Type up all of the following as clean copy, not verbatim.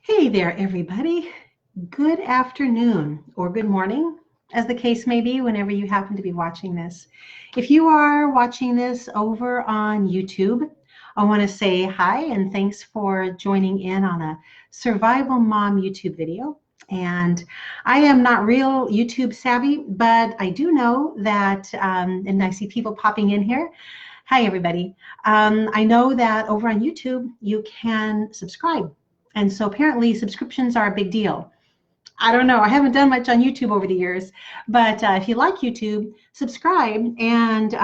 Hey there, everybody. Good afternoon or good morning, as the case may be, whenever you happen to be watching this. If you are watching this over on YouTube, I want to say hi and thanks for joining in on a Survival Mom YouTube video. And I am not real YouTube savvy, but I do know that, and I see people popping in here. Hi, everybody. I know that over on YouTube, you can subscribe. And so apparently subscriptions are a big deal. I don't know. I haven't done much on YouTube over the years, but if you like YouTube, subscribe, and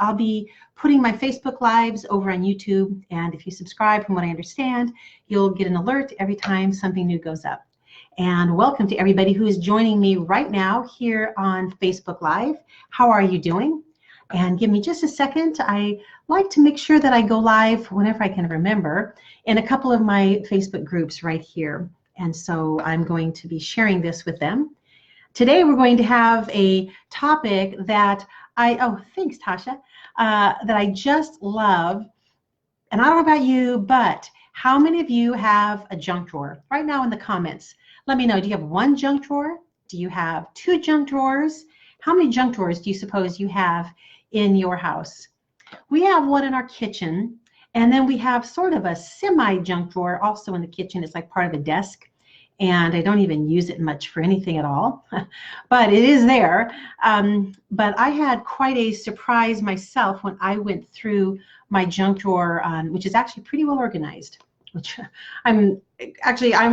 I'll be putting my Facebook Lives over on YouTube. And if you subscribe, from what I understand, you'll get an alert every time something new goes up. And welcome to everybody who is joining me right now here on Facebook Live. How are you doing? And give me just a second. I like to make sure that I go live whenever I can remember in a couple of my Facebook groups right here. And so I'm going to be sharing this with them. Today we're going to have a topic that thanks Tasha, that I just love. And I don't know about you, but how many of you have a junk drawer? Right now in the comments, let me know. Do you have one junk drawer? Do you have two junk drawers? How many junk drawers do you suppose you have in your house? We have one in our kitchen, and then we have sort of a semi-junk drawer also in the kitchen. It's like part of the desk, and I don't even use it much for anything at all, but it is there. But I had quite a surprise myself when I went through my junk drawer, which is actually pretty well organized. Which I'm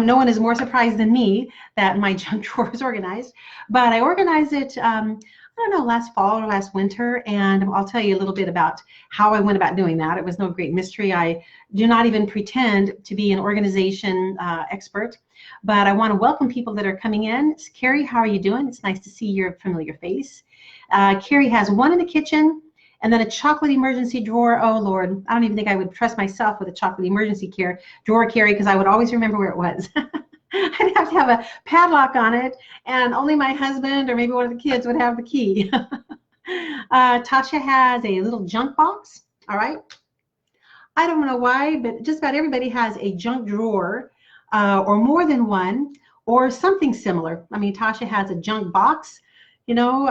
no one is more surprised than me that my junk drawer is organized, but I organized it I don't know, last fall or last winter, and I'll tell you a little bit about how I went about doing that. It was no great mystery. I do not even pretend to be an organization expert, but I want to welcome people that are coming in. Carrie, how are you doing? It's nice to see your familiar face. Carrie has one in the kitchen, and then a chocolate emergency drawer. Oh, Lord, I don't even think I would trust myself with a chocolate emergency drawer, Carrie, because I would always remember where it was. I'd have to have a padlock on it, and only my husband or maybe one of the kids would have the key. Tasha has a little junk box, all right? I don't know why, but just about everybody has a junk drawer or more than one or something similar. I mean, Tasha has a junk box. You know,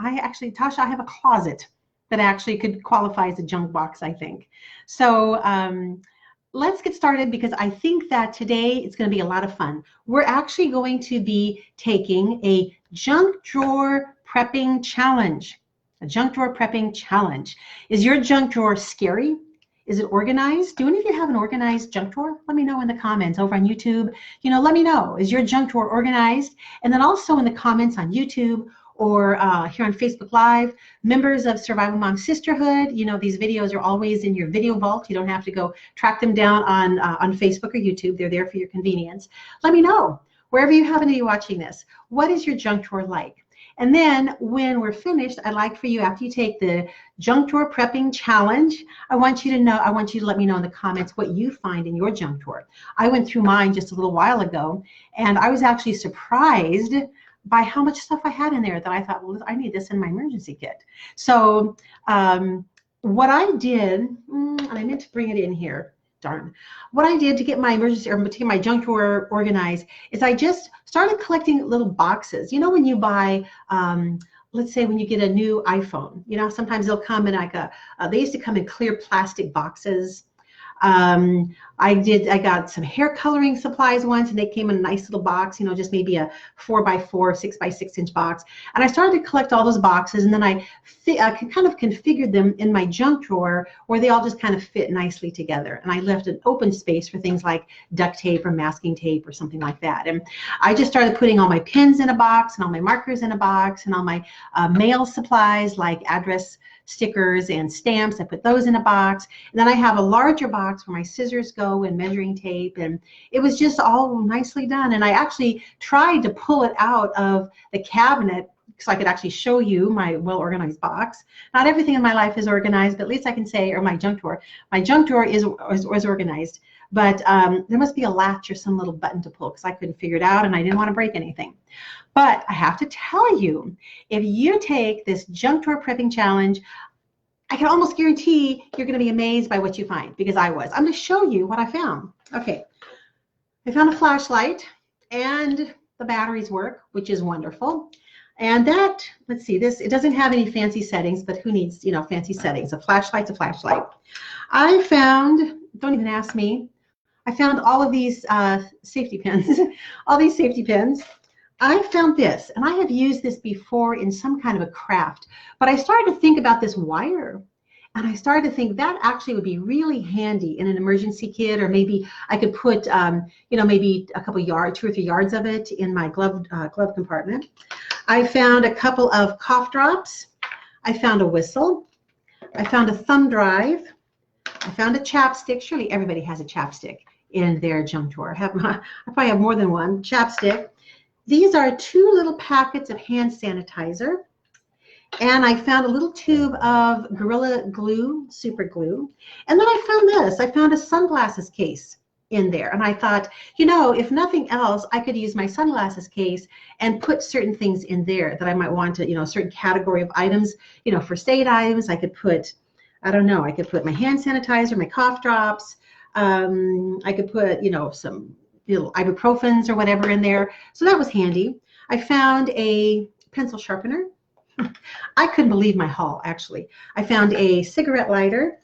Tasha, I have a closet that actually could qualify as a junk box, I think. So let's get started because I think that today it's going to be a lot of fun. We're actually going to be taking a junk drawer prepping challenge. A junk drawer prepping challenge. Is your junk drawer scary? Is it organized? Do any of you have an organized junk drawer? Let me know in the comments over on YouTube. You know, let me know. Is your junk drawer organized? And then also in the comments on YouTube or here on Facebook Live, members of Survival Mom Sisterhood, you know, these videos are always in your video vault. You don't have to go track them down on Facebook or YouTube. They're there for your convenience. Let me know, wherever you happen to be watching this, what is your junk drawer like? And then when we're finished, I'd like for you, after you take the junk drawer prepping challenge, I want you to let me know in the comments what you find in your junk drawer. I went through mine just a little while ago, and I was actually surprised by how much stuff I had in there that I thought, well, I need this in my emergency kit. So what I did, and I meant to bring it in here, darn. What I did to get my emergency or to get my junk drawer organized is I just started collecting little boxes. You know, when you buy, let's say when you get a new iPhone, you know, sometimes they'll come in like they used to come in clear plastic boxes. I got some hair coloring supplies once, and they came in a nice little box, you know, just maybe a 4x4, 6x6 inch box. And I started to collect all those boxes, and then I kind of configured them in my junk drawer where they all just kind of fit nicely together. And I left an open space for things like duct tape or masking tape or something like that. And I just started putting all my pens in a box and all my markers in a box and all my mail supplies like address stickers and stamps. I put those in a box. And then I have a larger box where my scissors go and measuring tape. And it was just all nicely done. And I actually tried to pull it out of the cabinet so I could actually show you my well-organized box. Not everything in my life is organized, but at least I can say, or my junk drawer. My junk drawer is organized. But there must be a latch or some little button to pull because I couldn't figure it out and I didn't want to break anything. But I have to tell you, if you take this junk drawer prepping challenge, I can almost guarantee you're going to be amazed by what you find, because I was. I'm going to show you what I found. Okay. I found a flashlight, and the batteries work, which is wonderful. And that, let's see, this, it doesn't have any fancy settings, but who needs, fancy settings? A flashlight's a flashlight. I found, don't even ask me, I found all of these safety pins, all these safety pins. I found this, and I have used this before in some kind of a craft, but I started to think about this wire, and I started to think that actually would be really handy in an emergency kit, or maybe I could put, maybe a couple yards, 2 or 3 yards of it in my glove compartment. I found a couple of cough drops. I found a whistle. I found a thumb drive. I found a chapstick. Surely everybody has a chapstick in their junk drawer. I probably have more than one chapstick. These are 2 little packets of hand sanitizer. And I found a little tube of Gorilla Glue, super glue. And then I found this. I found a sunglasses case in there. And I thought, if nothing else, I could use my sunglasses case and put certain things in there that I might want to, a certain category of items, first aid items. I could put, I could put my hand sanitizer, my cough drops. I could put, some little ibuprofens or whatever in there. So that was handy. I found a pencil sharpener. I couldn't believe my haul, actually. I found a cigarette lighter,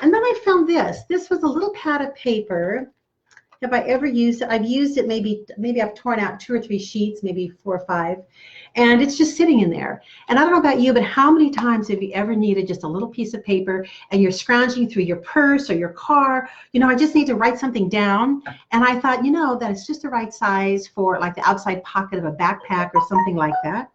and then I found this. This was a little pad of paper. Have I ever used it? I've used it, maybe I've torn out 2 or 3 sheets, maybe 4 or 5, and it's just sitting in there. And I don't know about you, but how many times have you ever needed just a little piece of paper and you're scrounging through your purse or your car? I just need to write something down. And I thought, that it's just the right size for like the outside pocket of a backpack or something like that.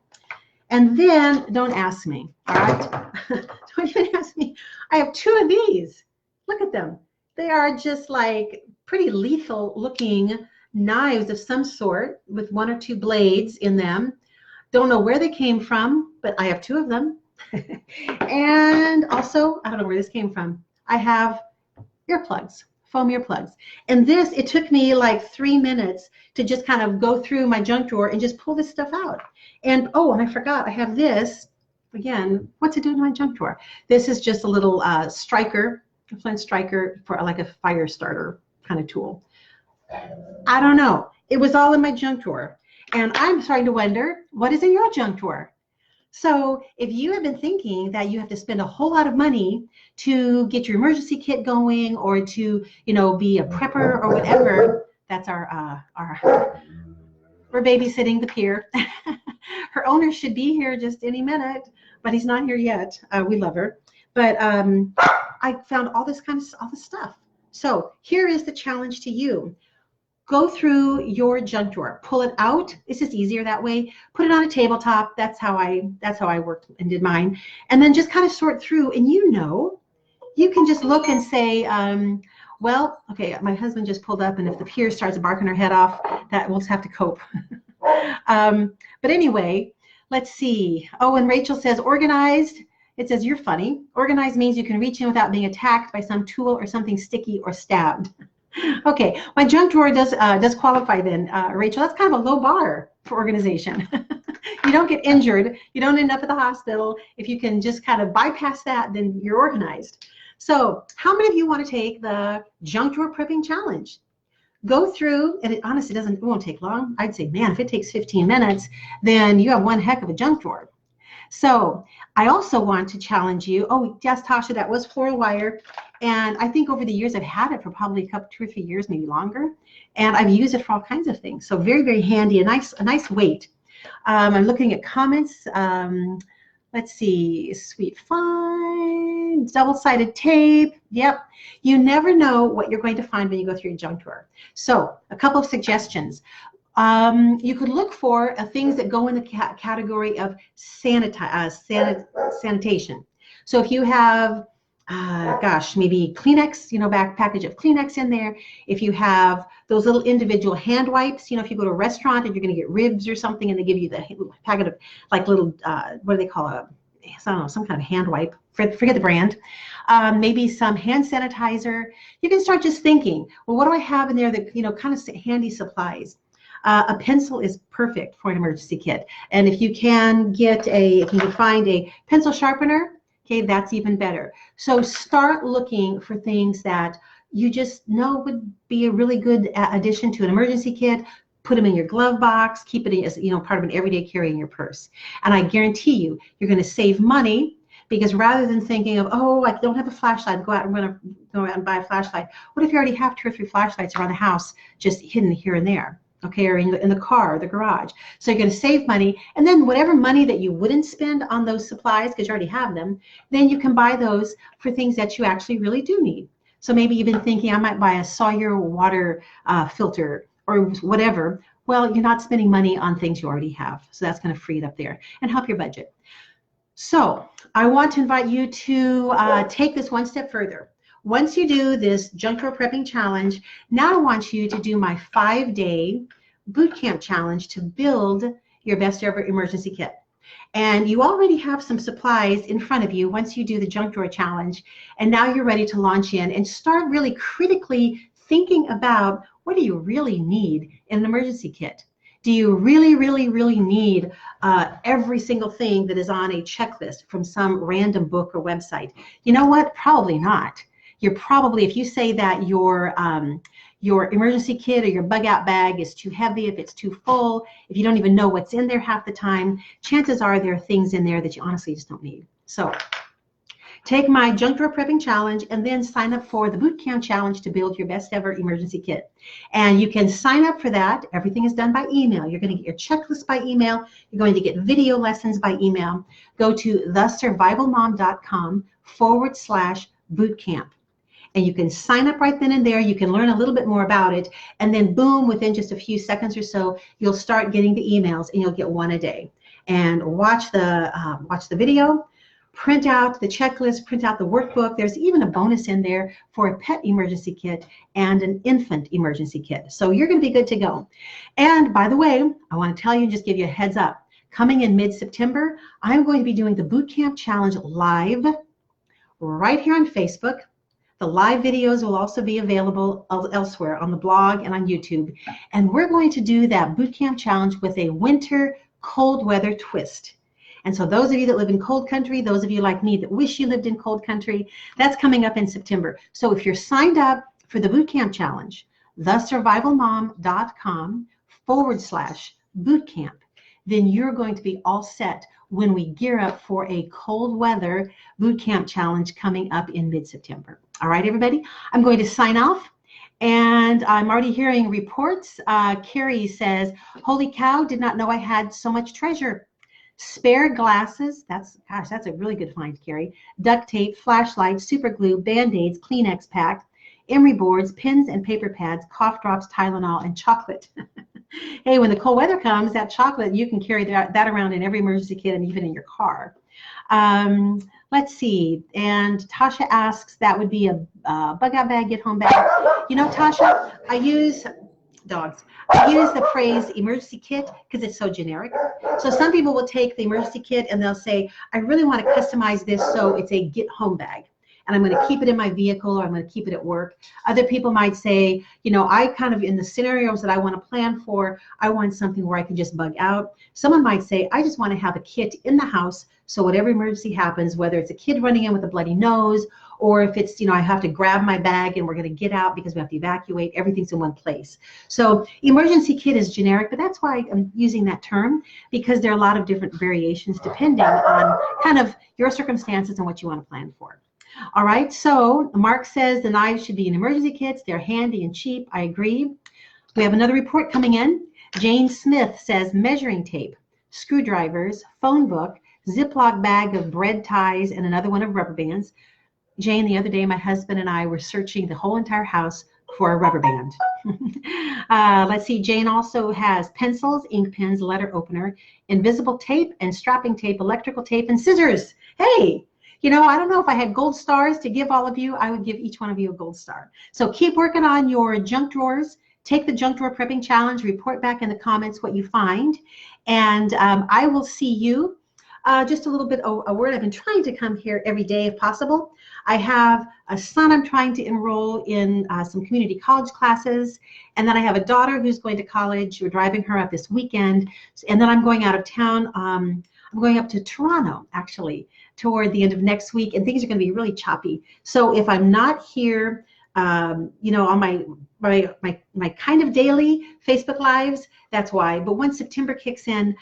And then, don't ask me, all right? Don't even ask me. I have 2 of these. Look at them. They are just like pretty lethal looking knives of some sort with 1 or 2 blades in them. Don't know where they came from, but I have 2 of them. And also, I don't know where this came from. I have earplugs, foam earplugs. And this, it took me like 3 minutes to just kind of go through my junk drawer and just pull this stuff out. And and I forgot, I have this. Again, what's it doing in my junk drawer? This is just a little striker, a flint striker for like a fire starter kind of tool. I don't know. It was all in my junk drawer. And I'm starting to wonder, what is in your junk drawer? So if you have been thinking that you have to spend a whole lot of money to get your emergency kit going, or to, be a prepper or whatever, that's we're babysitting the peer. Her owner should be here just any minute, but he's not here yet. We love her. But I found all this stuff. So here is the challenge to you. Go through your junk drawer, pull it out. It's just easier that way. Put it on a tabletop. That's how I worked and did mine. And then just kind of sort through, and you can just look and say, well, okay, my husband just pulled up, and if the peer starts barking her head off, that we'll just have to cope. But anyway, let's see. Oh, and Rachel says organized. It says, you're funny. Organized means you can reach in without being attacked by some tool or something sticky or stabbed. Okay, my junk drawer does qualify then, Rachel. That's kind of a low bar for organization. You don't get injured. You don't end up at the hospital. If you can just kind of bypass that, then you're organized. So how many of you want to take the junk drawer prepping challenge? Go through, and it honestly it won't take long. I'd say, man, if it takes 15 minutes, then you have one heck of a junk drawer. So I also want to challenge you. Oh, yes, Tasha, that was floral wire. And I think over the years, I've had it for probably 2 or 3 years, maybe longer. And I've used it for all kinds of things. So very, very handy, a nice weight. I'm looking at comments. Let's see, sweet fine, double-sided tape. Yep, you never know what you're going to find when you go through your junk drawer. So a couple of suggestions. You could look for things that go in the category of sanitation. So if you have, maybe Kleenex, back package of Kleenex in there. If you have those little individual hand wipes, if you go to a restaurant and you're going to get ribs or something, and they give you the packet of like little, what do they call I don't know, some kind of hand wipe. Forget the brand. Maybe some hand sanitizer. You can start just thinking, well, what do I have in there that, kind of handy supplies? A pencil is perfect for an emergency kit. And if you can find a pencil sharpener, okay, that's even better. So start looking for things that you just know would be a really good addition to an emergency kit. Put them in your glove box, keep it as part of an everyday carry in your purse. And I guarantee you, you're going to save money, because rather than thinking of, oh, I don't have a flashlight, I'm going to go out and buy a flashlight. What if you already have 2 or 3 flashlights around the house just hidden here and there? Okay, or in the car, or the garage. So you're going to save money, and then whatever money that you wouldn't spend on those supplies, because you already have them, then you can buy those for things that you actually really do need. So maybe you've been thinking, I might buy a Sawyer water filter or whatever. Well, you're not spending money on things you already have. So that's going to free it up there and help your budget. So I want to invite you to take this one step further. Once you do this junk drawer prepping challenge, now I want you to do my 5-day boot camp challenge to build your best ever emergency kit. And you already have some supplies in front of you once you do the junk drawer challenge. And now you're ready to launch in and start really critically thinking about, what do you really need in an emergency kit? Do you really, really, really need every single thing that is on a checklist from some random book or website? You know what? Probably not. You're probably, if you say that your emergency kit or your bug out bag is too heavy, if it's too full, if you don't even know what's in there half the time, chances are there are things in there that you honestly just don't need. So take my junk drawer prepping challenge and then sign up for the boot camp challenge to build your best ever emergency kit. And you can sign up for that. Everything is done by email. You're going to get your checklist by email. You're going to get video lessons by email. Go to thesurvivalmom.com/bootcamp. And you can sign up right then and there. You can learn a little bit more about it. And then boom, within just a few seconds or so, you'll start getting the emails, and you'll get one a day. And watch the video, print out the checklist, print out the workbook. There's even a bonus in there for a pet emergency kit and an infant emergency kit. So you're going to be good to go. And by the way, I want to tell you, just give you a heads up. Coming in mid-September, I'm going to be doing the Boot Camp Challenge live right here on Facebook. The live videos will also be available elsewhere on the blog and on YouTube. And we're going to do that boot camp challenge with a winter cold weather twist. And so those of you that live in cold country, those of you like me that wish you lived in cold country, that's coming up in September. So if you're signed up for the boot camp challenge, thesurvivalmom.com/bootcamp, then you're going to be all set when we gear up for a cold weather boot camp challenge coming up in mid-September. All right, everybody, I'm going to sign off, and I'm already hearing reports. Carrie says, holy cow, did not know I had so much treasure. Spare glasses, that's a really good find, Carrie. Duct tape, flashlight, super glue, Band-Aids, Kleenex pack, emery boards, pens and paper pads, cough drops, Tylenol, and chocolate. Hey, when the cold weather comes, that chocolate, you can carry that around in every emergency kit and even in your car. Let's see. And Tasha asks, that would be a bug out bag, get home bag. You know, Tasha, I use the phrase emergency kit because it's so generic. So some people will take the emergency kit and they'll say, I really want to customize this so it's a get home bag. And I'm going to keep it in my vehicle, or I'm going to keep it at work. Other people might say, you know, I kind of, in the scenarios that I want to plan for, I want something where I can just bug out. Someone might say, I just want to have a kit in the house so whatever emergency happens, whether it's a kid running in with a bloody nose, or if it's, you know, I have to grab my bag and we're going to get out because we have to evacuate, everything's in one place. So emergency kit is generic, but that's why I'm using that term, because there are a lot of different variations depending on kind of your circumstances and what you want to plan for. All right, so Mark says the knives should be in emergency kits. They're handy and cheap. I agree. We have another report coming in. Jane Smith says measuring tape, screwdrivers, phone book, Ziploc bag of bread ties, and another one of rubber bands. Jane, the other day, my husband and I were searching the whole entire house for a rubber band. Let's see, Jane also has pencils, ink pens, letter opener, invisible tape and strapping tape, electrical tape, and scissors. Hey! You know, I don't know if I had gold stars to give all of you, I would give each one of you a gold star. So keep working on your junk drawers. Take the junk drawer prepping challenge, report back in the comments what you find. And I will see you. Just a little bit, a word, I've been trying to come here every day if possible. I have a son I'm trying to enroll in some community college classes. And then I have a daughter who's going to college. We're driving her up this weekend. And then I'm going out of town. I'm going up to Toronto, actually, toward the end of next week, and things are going to be really choppy. So if I'm not here you know, on my kind of daily Facebook Lives. That's why. But once September kicks in,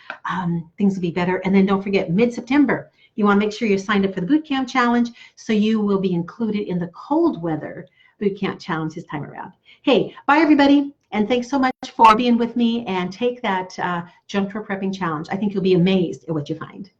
things will be better. And then don't forget, mid-September, you want to make sure you're signed up for the Boot Camp Challenge so you will be included in the cold weather Boot Camp Challenge this time around. Hey, bye everybody. And thanks so much for being with me, and take that junk drawer prepping challenge. I think you'll be amazed at what you find.